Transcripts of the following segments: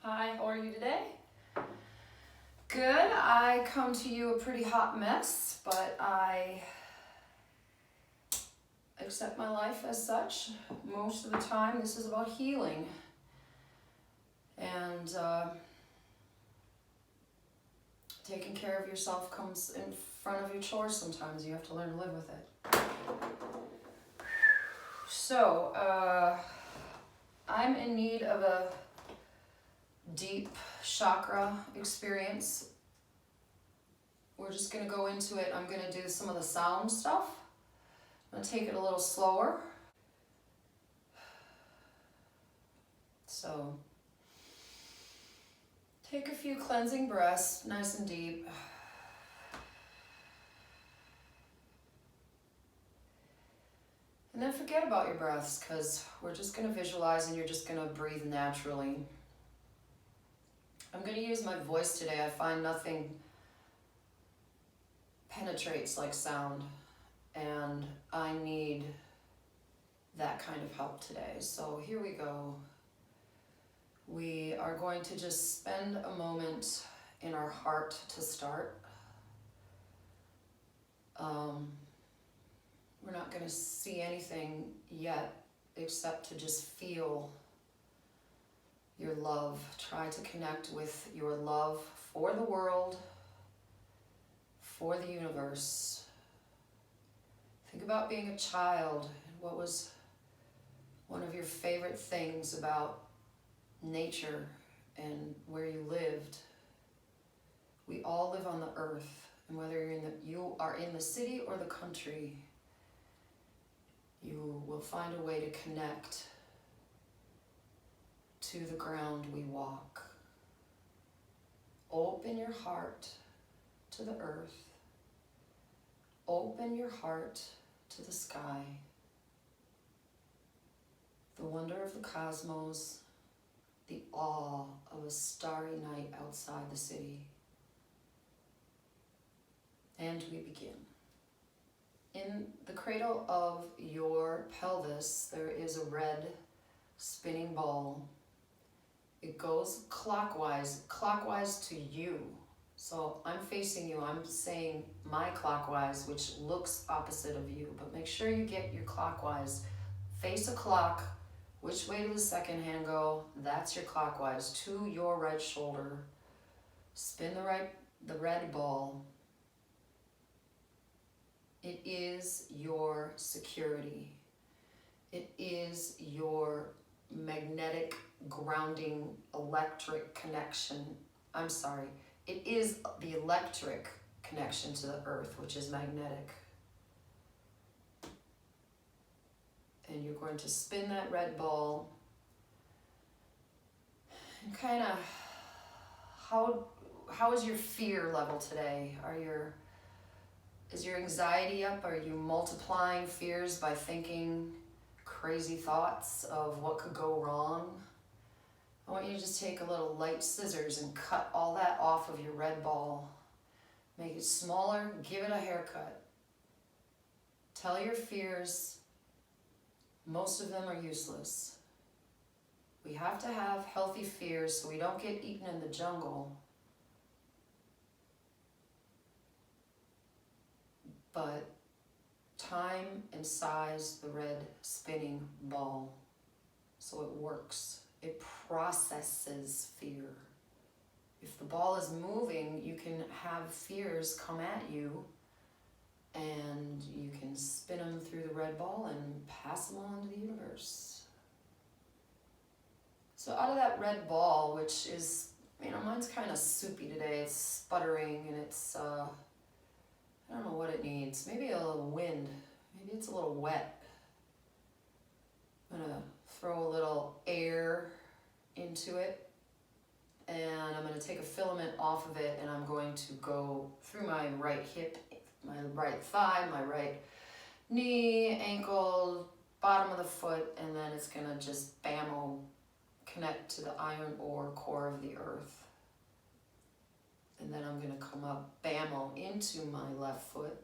Hi, how are you today? Good. I come to you a pretty hot mess, but I accept my life as such. Most of the time, this is about healing. And taking care of yourself comes in front of your chores sometimes. You have to learn to live with it. So, I'm in need of a deep chakra experience. We're just going to go into it. I'm going to do some of the sound stuff. I'm going to take it a little slower. So, take a few cleansing breaths, nice and deep. And then forget about your breaths, because we're just going to visualize and you're just going to breathe naturally. I'm going to use my voice today. I find nothing penetrates like sound, and I need that kind of help today. So here we go. We are going to just spend a moment in our heart to start. We're not going to see anything yet except to just feel your love. Try to connect with your love for the world, for the universe. Think about being a child. What was one of your favorite things about nature and where you lived? We all live on the earth, and whether you are in the city or the country, you will find a way to connect to the ground we walk. Open your heart to the earth. Open your heart to the sky. The wonder of the cosmos, the awe of a starry night outside the city. And we begin. In the cradle of your pelvis, there is a red spinning ball. It goes clockwise to you. So I'm facing you, I'm saying my clockwise, which looks opposite of you, but make sure you get your clockwise. Face a clock, which way does the second hand go? That's your clockwise, to your right shoulder. Spin the red ball. It is your security. It is your magnetic grounding electric connection. I'm sorry. It is the electric connection to the earth, which is magnetic. And you're going to spin that red ball. And kind of, how is your fear level today? Is your anxiety up? Are you multiplying fears by thinking crazy thoughts of what could go wrong? I want you to just take a little light scissors and cut all that off of your red ball. Make it smaller, give it a haircut. Tell your fears, most of them are useless. We have to have healthy fears so we don't get eaten in the jungle. But time and size the red spinning ball so it works. It processes fear. If the ball is moving, you can have fears come at you, and you can spin them through the red ball and pass them on to the universe. So out of that red ball, which is, mine's kind of soupy today. It's sputtering and it's, I don't know what it needs. Maybe a little wind. Maybe it's a little wet. I'm gonna throw a little air into it, and I'm going to take a filament off of it, and I'm going to go through my right hip, my right thigh, my right knee, ankle, bottom of the foot, and then it's going to just bammo connect to the iron ore core of the earth. And then I'm going to come up bammo into my left foot,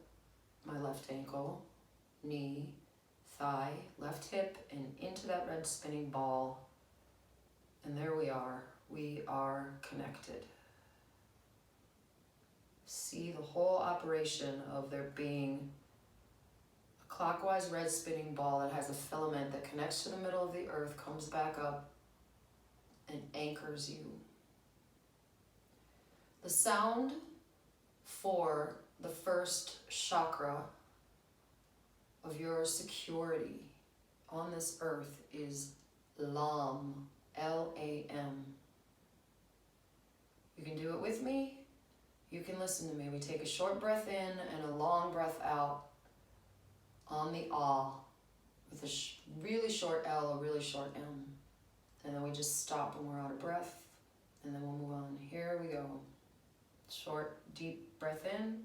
my left ankle, knee, thigh, left hip, and into that red spinning ball. And there we are. we are connected. See the whole operation of there being a clockwise red spinning ball that has a filament that connects to the middle of the earth, comes back up, and anchors you. The sound for the first chakra of your security on this earth is LAM, L-A-M. You can do it with me. You can listen to me. We take a short breath in and a long breath out on the ah, with a really short L, a really short M. And then we just stop when we're out of breath, and then we'll move on. Here we go. Short, deep breath in.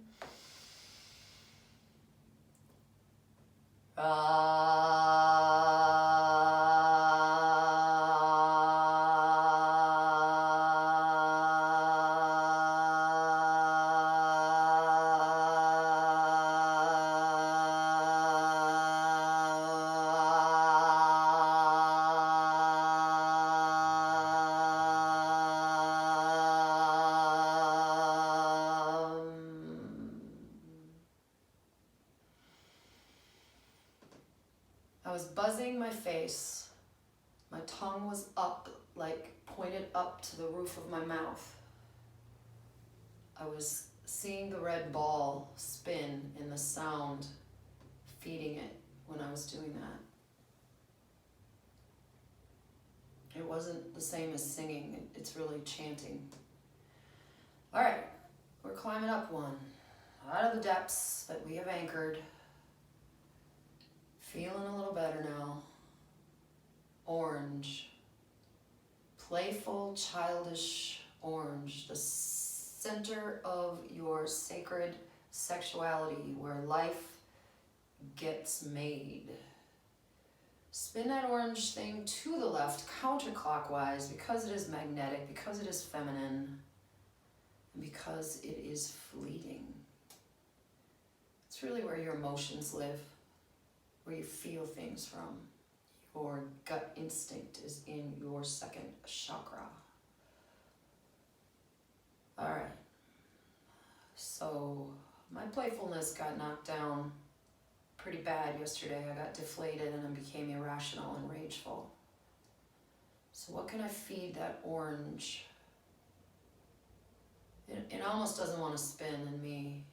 I was buzzing my face. My tongue was up, like pointed up to the roof of my mouth. I was seeing the red ball spin and the sound feeding it when I was doing that. It wasn't the same as singing, it's really chanting. All right, we're climbing up one, out of the depths that we have anchored. Feeling a little better now. Orange. Playful, childish orange. The center of your sacred sexuality where life gets made. Spin that orange thing to the left, counterclockwise, because it is magnetic, because it is feminine, and because it is fleeting. It's really where your emotions live. Where you feel things from. Your gut instinct is in your second chakra. All right. So my playfulness got knocked down pretty bad yesterday. I got deflated and I became irrational and rageful. So what can I feed that orange? It almost doesn't want to spin in me.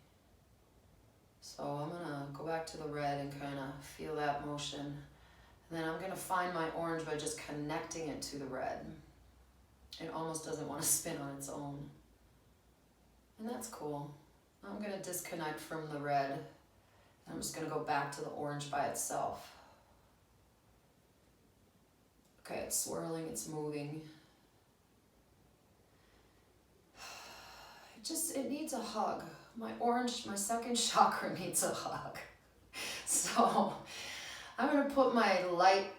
So I'm gonna go back to the red and kind of feel that motion. And then I'm gonna find my orange by just connecting it to the red. It almost doesn't want to spin on its own. And that's cool. I'm gonna disconnect from the red. I'm just gonna go back to the orange by itself. Okay, it's swirling, it's moving. It needs a hug. My second chakra needs a hug. So I'm gonna put my light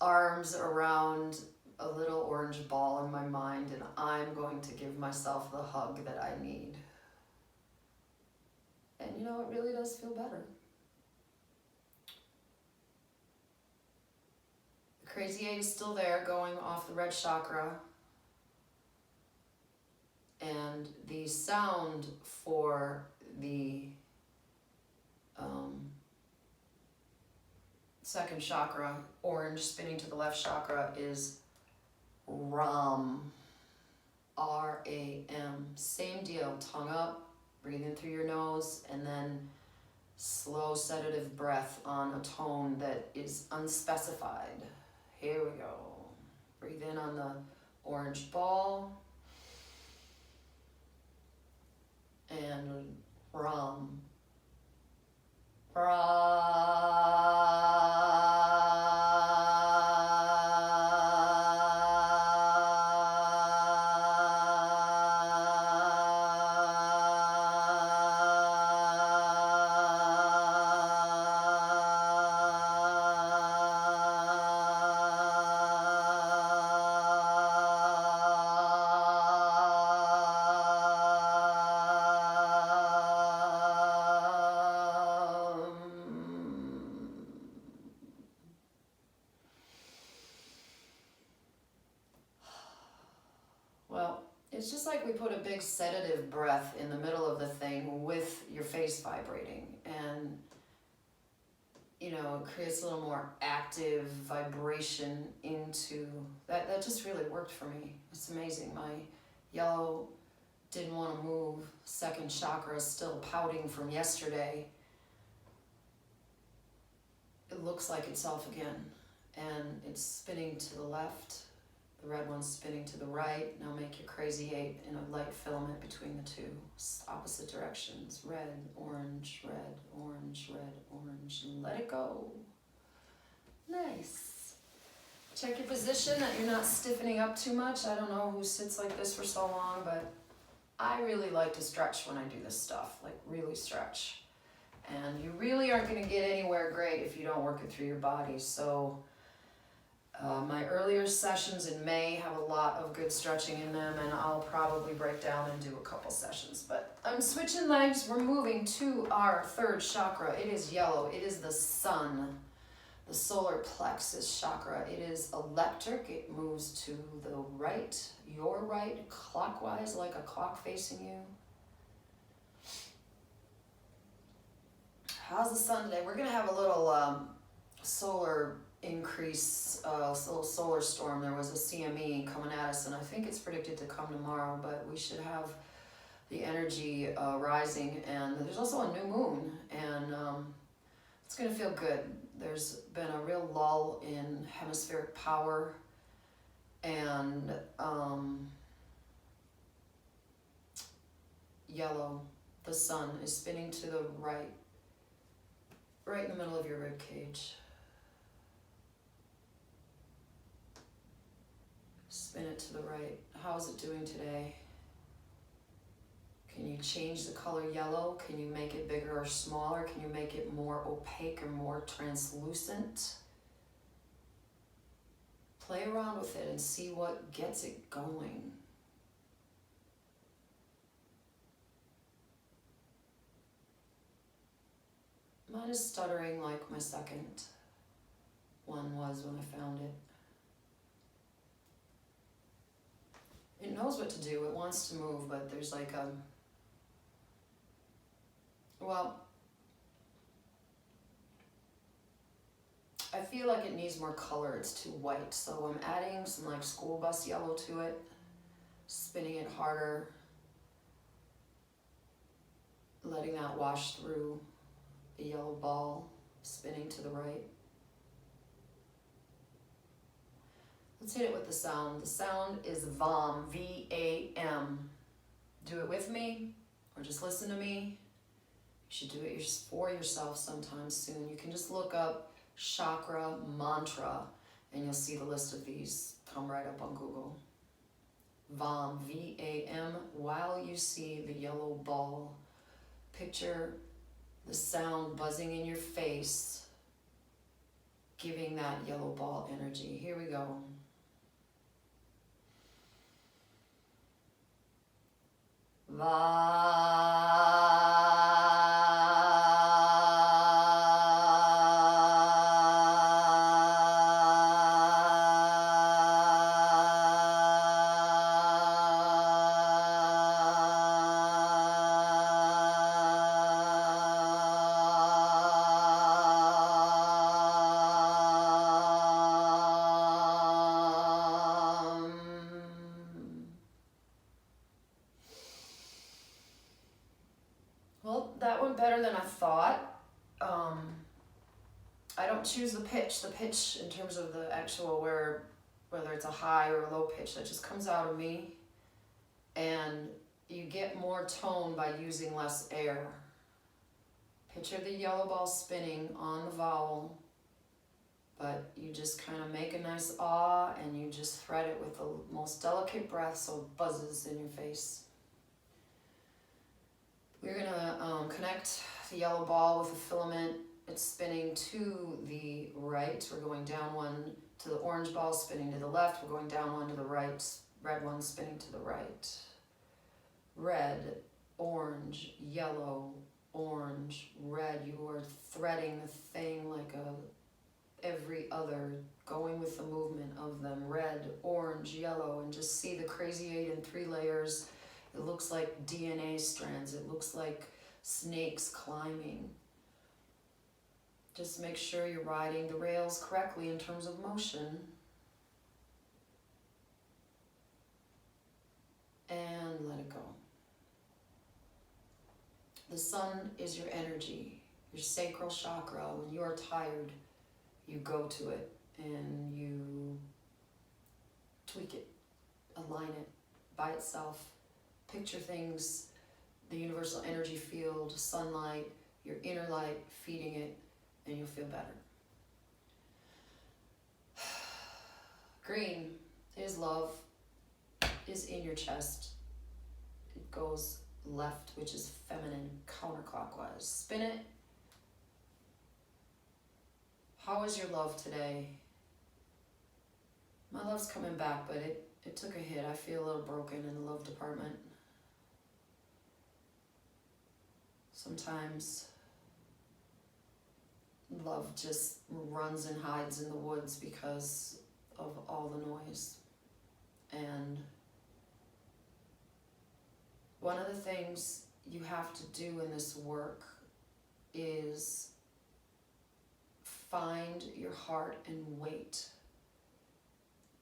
arms around a little orange ball in my mind, and I'm going to give myself the hug that I need. And you know, it really does feel better. The crazy 8 is still there, going off the red chakra. And the sound for the second chakra, orange spinning to the left chakra, is RAM. R-A-M. Same deal, tongue up, breathe in through your nose, and then slow sedative breath on a tone that is unspecified. Here we go. Breathe in on the orange ball. And Ram. it's just like we put a big sedative breath in the middle of the thing with your face vibrating, and you know, it creates a little more active vibration into that. That just really worked for me. It's amazing. My yellow didn't want to move. Second chakra is still pouting from yesterday. It looks like itself again, and it's spinning to the left. The red one's spinning to the right. Now make your crazy 8 in a light filament between the two. Opposite directions. Red, orange, red, orange, red, orange. Let it go. Nice. Check your position, that you're not stiffening up too much. I don't know who sits like this for so long, but I really like to stretch when I do this stuff. Like really stretch. And you really aren't going to get anywhere great if you don't work it through your body. So my earlier sessions in May have a lot of good stretching in them, and I'll probably break down and do a couple sessions. But I'm switching legs. We're moving to our third chakra. It is yellow. It is the sun, the solar plexus chakra. It is electric. It moves to the right, your right, clockwise, like a clock facing you. How's the sun today? We're going to have a little solar increase, little solar storm. There was a CME coming at us, and I think it's predicted to come tomorrow, but we should have the energy rising, and there's also a new moon, and it's going to feel good. There's been a real lull in hemispheric power, and yellow, the sun, is spinning to the right in the middle of your rib cage. Spin it to the right. How's it doing today? Can you change the color yellow? Can you make it bigger or smaller? Can you make it more opaque or more translucent? Play around with it and see what gets it going. Mine is stuttering like my second one was when I found it. It knows what to do. It wants to move, but there's like a... Well, I feel like it needs more color. It's too white. So I'm adding some like school bus yellow to it, spinning it harder, letting that wash through the yellow ball, spinning to the right. Let's hit it with the sound. The sound is VAM, V-A-M. Do it with me, or just listen to me. You should do it for yourself sometime soon. You can just look up chakra mantra, and you'll see the list of these come right up on Google. VAM, V-A-M, while you see the yellow ball. Picture the sound buzzing in your face, giving that yellow ball energy. Here we go. Well, that went better than I thought. I don't choose the pitch in terms of the actual whether it's a high or a low pitch, that just comes out of me. And you get more tone by using less air. Picture the yellow ball spinning on the vowel, but you just kind of make a nice ah, and you just thread it with the most delicate breath so it buzzes in your face. We're gonna connect the yellow ball with a filament. It's spinning to the right. We're going down one to the orange ball, spinning to the left. We're going down one to the right. Red one spinning to the right. Red, orange, yellow, orange, red. You are threading the thing like every other, going with the movement of them, red, orange, yellow, and just see the crazy 8 in 3 layers. It looks like DNA strands. It looks like snakes climbing. Just make sure you're riding the rails correctly in terms of motion. And let it go. The sun is your energy, your sacral chakra. When you are tired, you go to it and you tweak it, align it by itself. Picture things, the universal energy field, sunlight, your inner light, feeding it, and you'll feel better. Green is love, is in your chest. It goes left, which is feminine, counterclockwise. Spin it. How is your love today? My love's coming back, but it took a hit. I feel a little broken in the love department. Sometimes love just runs and hides in the woods because of all the noise. And one of the things you have to do in this work is find your heart and wait.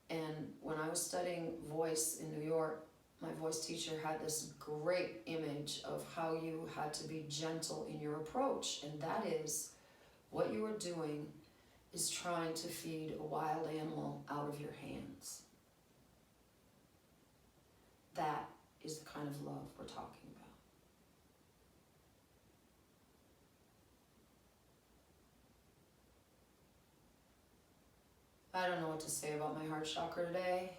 And when I was studying voice in New York, my voice teacher had this great image of how you had to be gentle in your approach. And that is, what you are doing is trying to feed a wild animal out of your hands. That is the kind of love we're talking about. I don't know what to say about my heart chakra today.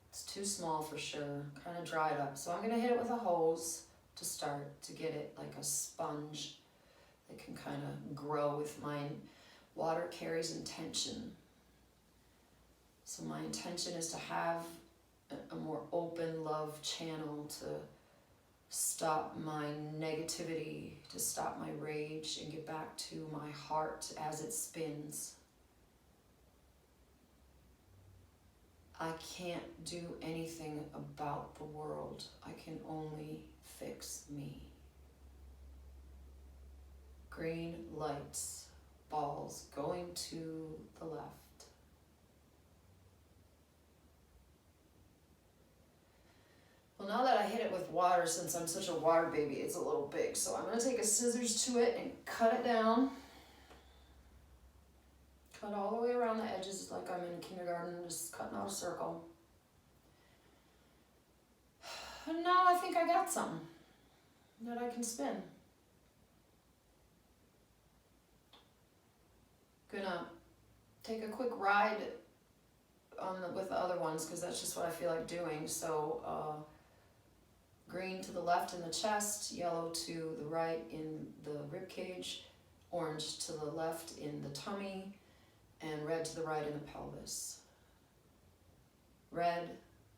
It's too small for sure, kind of dried up. So I'm going to hit it with a hose to start, to get it like a sponge that can kind of grow with mine. Water carries intention. So my intention is to have a more open love channel to stop my negativity, to stop my rage, and get back to my heart as it spins. I can't do anything about the world. I can only fix me. Green lights, balls going to the left. Well, now that I hit it with water, since I'm such a water baby, it's a little big. So I'm going to take a scissors to it and cut it down. Cut all the way around the edges like I'm in kindergarten, just cutting out a circle. And now I think I got something that I can spin. Gonna take a quick ride with the other ones because that's just what I feel like doing. So green to the left in the chest, yellow to the right in the rib cage, orange to the left in the tummy, and red to the right in the pelvis. Red,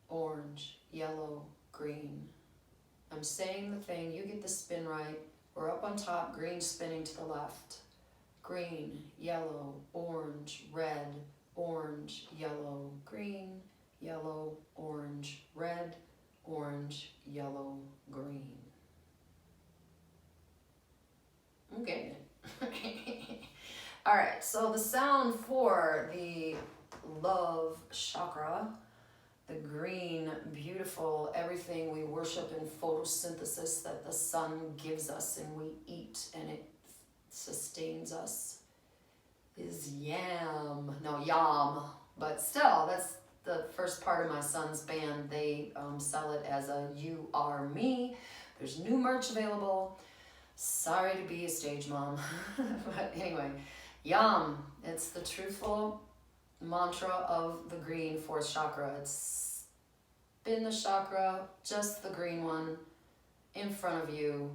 orange, yellow, green. I'm saying the thing, you get the spin right. We're up on top, green spinning to the left. Green, yellow, orange, red, orange, yellow, green, yellow, orange, red, orange, yellow, green. I'm getting it. All right, so the sound for the love chakra, the green, beautiful, everything we worship in photosynthesis that the sun gives us and we eat and it sustains us, is yam. No, yam, but still, that's the first part of my son's band. They sell it as a You Are Me. There's new merch available. Sorry to be a stage mom. But anyway, yam. It's the truthful mantra of the green fourth chakra. It's spin the chakra, just the green one, in front of you.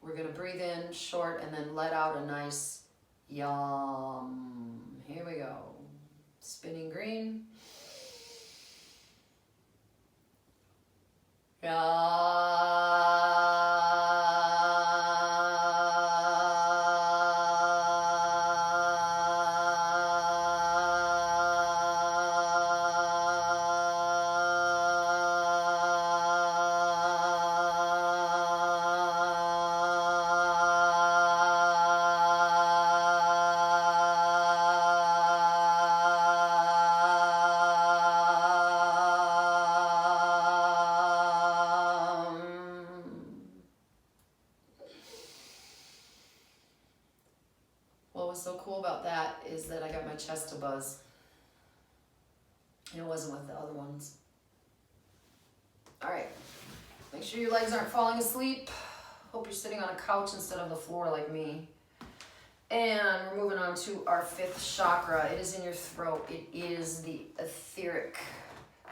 We're going to breathe in short and then let out a nice yum. Here we go. Spinning green. chest to buzz. And it wasn't with the other ones. All right. Make sure your legs aren't falling asleep. Hope you're sitting on a couch instead of the floor like me. And we're moving on to our 5th chakra. It is in your throat. It is the etheric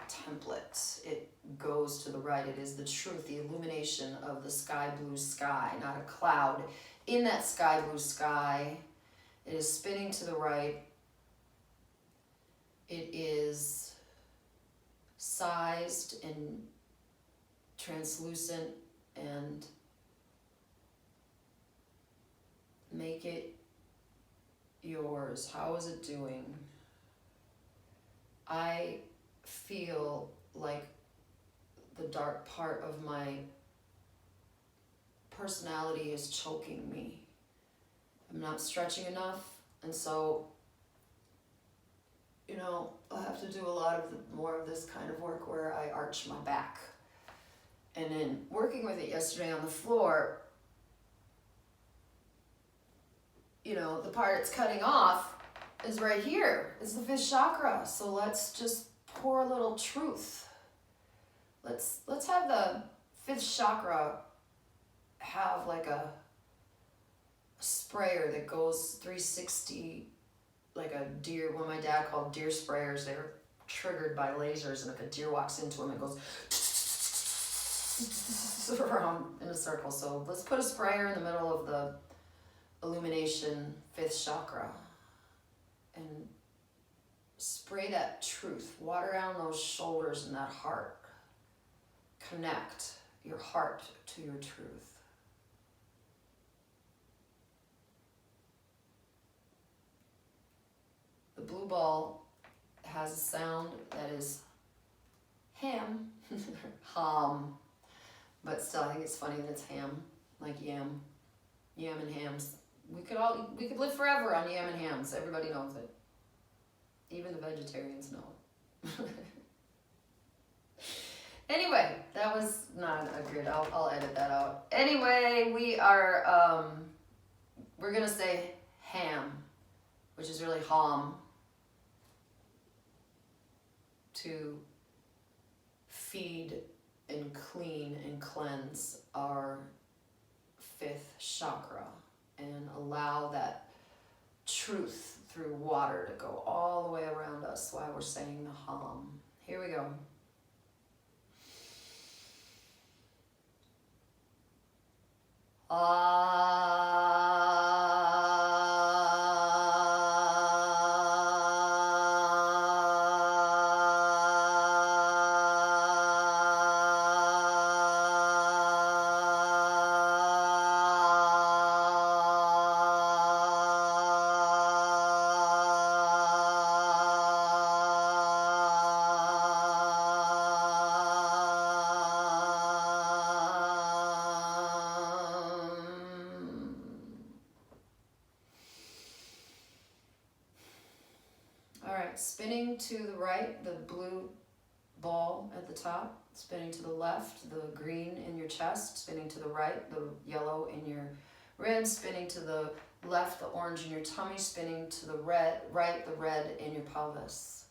template. It goes to the right. It is the truth, the illumination of the sky blue sky, not a cloud. In that sky blue sky, it is spinning to the right. It is sized and translucent, and make it yours. How is it doing? I feel like the dark part of my personality is choking me. I'm not stretching enough, and so, you know, I'll have to do a lot of more of this kind of work where I arch my back. And then working with it yesterday on the floor, you know, the part it's cutting off is right here. It's the 5th chakra. So let's just pour a little truth. Let's have the 5th chakra have like a sprayer that goes 360, like a deer. What my dad called deer sprayers. They're triggered by lasers, and if a deer walks into them, it goes around in a circle. So let's put a sprayer in the middle of the illumination 5th chakra and spray that truth. Water down those shoulders and that heart. Connect your heart to your truth. The blue ball has a sound that is ham, ham, but still I think it's funny that it's ham, like yam and hams. We could live forever on yam and hams. Everybody knows it. Even the vegetarians know it. Anyway, that was not a good, I'll edit that out. Anyway, we're gonna say ham, which is really ham, to feed and clean and cleanse our 5th chakra and allow that truth through water to go all the way around us while we're saying the hum. Here we go. Spinning to the right, the blue ball at the top. Spinning to the left, the green in your chest. Spinning to the right, the yellow in your ribs. Spinning to the left, the orange in your tummy. Spinning to the right, the red in your pelvis.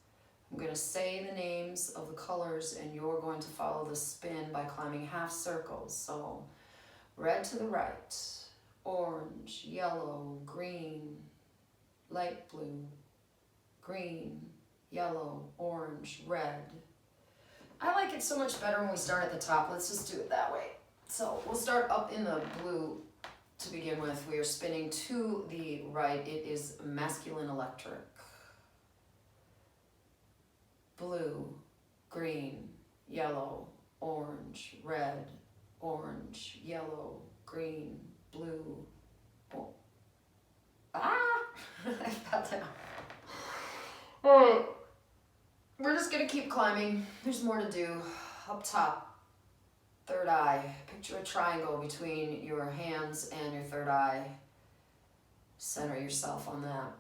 I'm going to say the names of the colors, and you're going to follow the spin by climbing half circles. So red to the right, orange, yellow, green, light blue, green, yellow, orange, red. I like it so much better when we start at the top. Let's just do it that way. So we'll start up in the blue to begin with. We are spinning to the right. It is masculine electric. Blue, green, yellow, orange, red, orange, yellow, green, blue. Oh. Ah! I fell down. Alright, we're just gonna keep climbing. There's more to do. Up top, third eye. Picture a triangle between your hands and your third eye. Center yourself on that.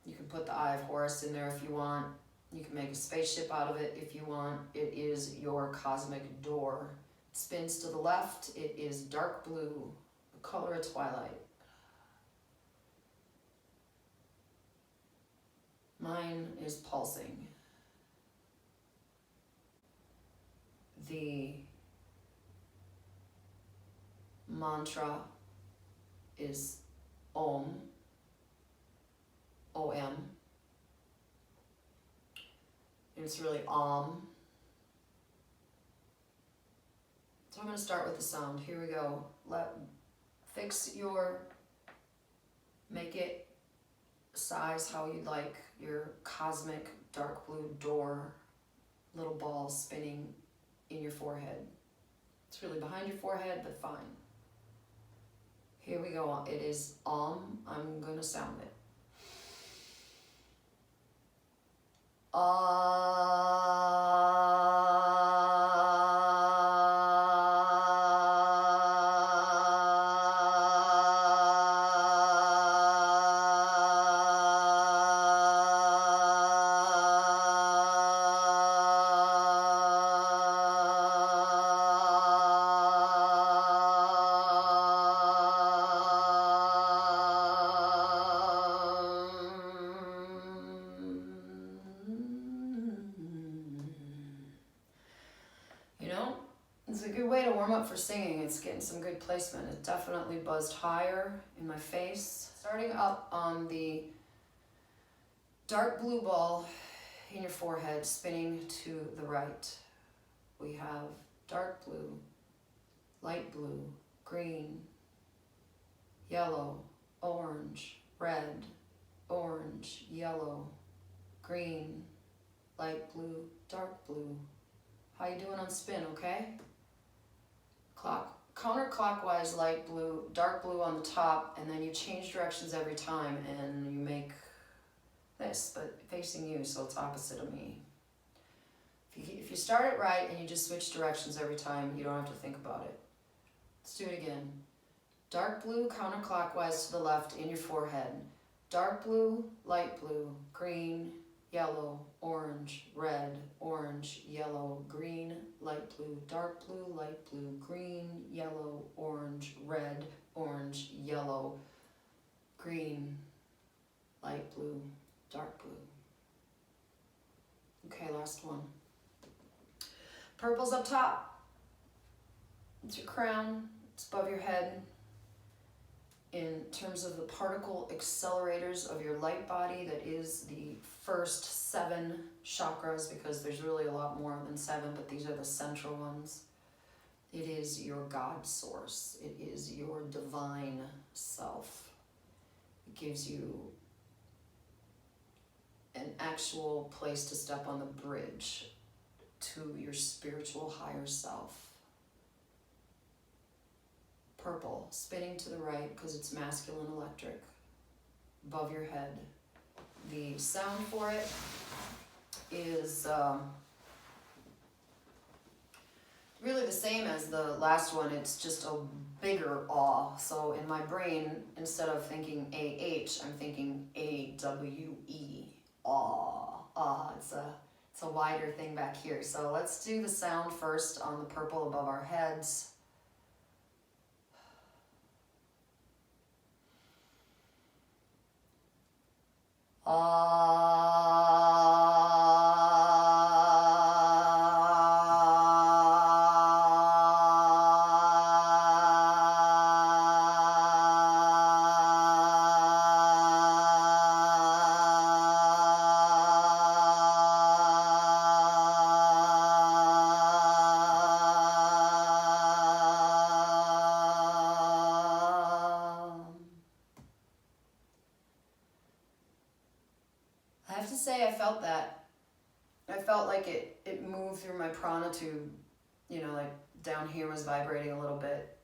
You can put the Eye of Horus in there if you want. You can make a spaceship out of it if you want. It is your cosmic door. It spins to the left. It is dark blue, the color of twilight. Mine is pulsing. The mantra is Om, O-M. It's really Om. So I'm going to start with the sound. Here we go. Make it size how you'd like your cosmic dark blue door, little ball spinning in your forehead. It's really behind your forehead, but fine. Here we go. It is Om. I'm going to sound it. It's a good way to warm up for singing. It's getting some good placement. It definitely buzzed higher in my face. Starting up on the dark blue ball in your forehead, spinning to the right. We have dark blue, light blue, green, yellow, orange, red, orange, yellow, green, light blue, dark blue. How you doing on spin, okay? Counterclockwise, light blue, dark blue on the top, and then you change directions every time, and you make this, but facing you, so it's opposite of me. If you start it right and you just switch directions every time, you don't have to think about it. Let's do it again. Dark blue, counterclockwise to the left in your forehead. Dark blue, light blue, green, yellow, orange, red, orange, yellow, green, light blue, dark blue, light blue, green, yellow, orange, red, orange, yellow, green, light blue, dark blue. Okay, last one. Purple's up top. It's your crown. It's above your head. In terms of the particle accelerators of your light body, that is the first 7 chakras, because there's really a lot more than 7, but these are the central ones. It is your God source. It is your divine self. It gives you an actual place to step on the bridge to your spiritual higher self. Purple, spinning to the right because it's masculine electric, above your head. The sound for it is really the same as the last one. It's just a bigger awe. So in my brain, instead of thinking A-H, I'm thinking A-W-E, awe. It's a wider thing back here. So let's do the sound first on the purple above our heads. I have to say, I felt that. I felt like it moved through my prana tube, like down here was vibrating a little bit,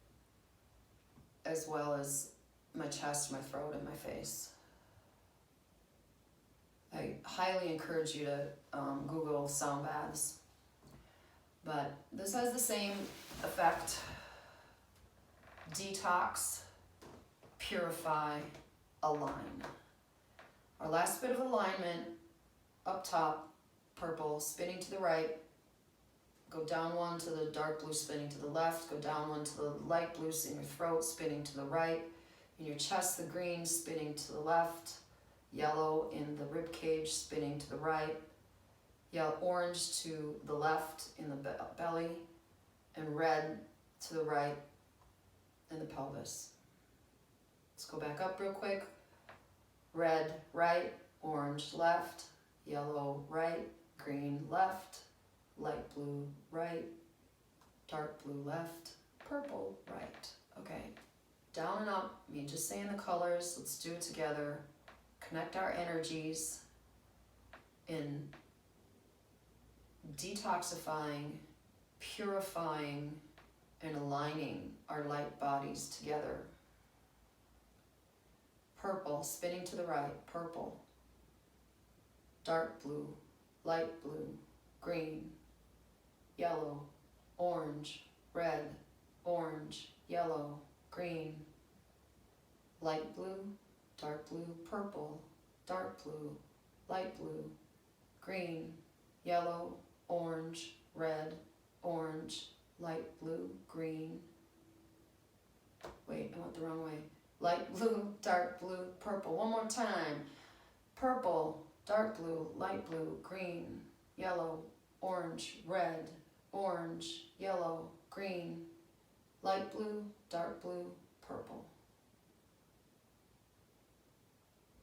as well as my chest, my throat, and my face. I highly encourage you to Google sound baths. But this has the same effect. Detox, purify, align. Our last bit of alignment, up top, purple, spinning to the right, go down one to the dark blue, spinning to the left, go down one to the light blue in your throat, spinning to the right, in your chest, the green, spinning to the left, yellow in the rib cage, spinning to the right, orange to the left in the belly, and red to the right in the pelvis. Let's go back up real quick. Red, right, orange, left, yellow, right, green, left, light blue, right, dark blue, left, purple, right. Okay, down and up, I mean, just saying the colors. Let's do it together. Connect our energies in detoxifying, purifying, and aligning our light bodies together. Purple, spinning to the right, purple. Dark blue, light blue, green, yellow, orange, red, orange, yellow, green, light blue, dark blue, purple, dark blue, light blue, green, yellow, orange, red, orange, light blue, green. Wait, I went the wrong way. Light blue, dark blue, purple. One more time. Purple, dark blue, light blue, green, yellow, orange, red, orange, yellow, green, light blue, dark blue, purple.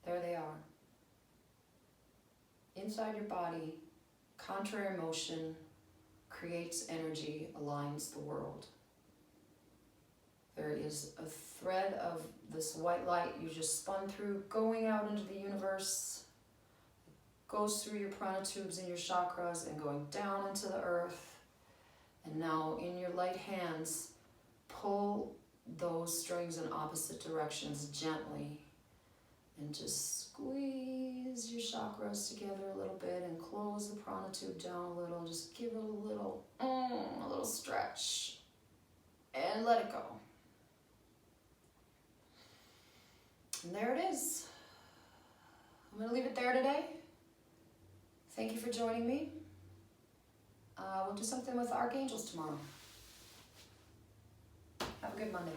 There they are. Inside your body, contrary motion creates energy, aligns the world. There is a thread of this white light you just spun through, going out into the universe, goes through your prana tubes and your chakras and going down into the earth. And now in your light hands, pull those strings in opposite directions gently and just squeeze your chakras together a little bit and close the prana tube down a little. Just give it a little stretch and let it go. And there it is. I'm going to leave it there today. Thank you for joining me. We'll do something with archangels tomorrow. Have a good Monday.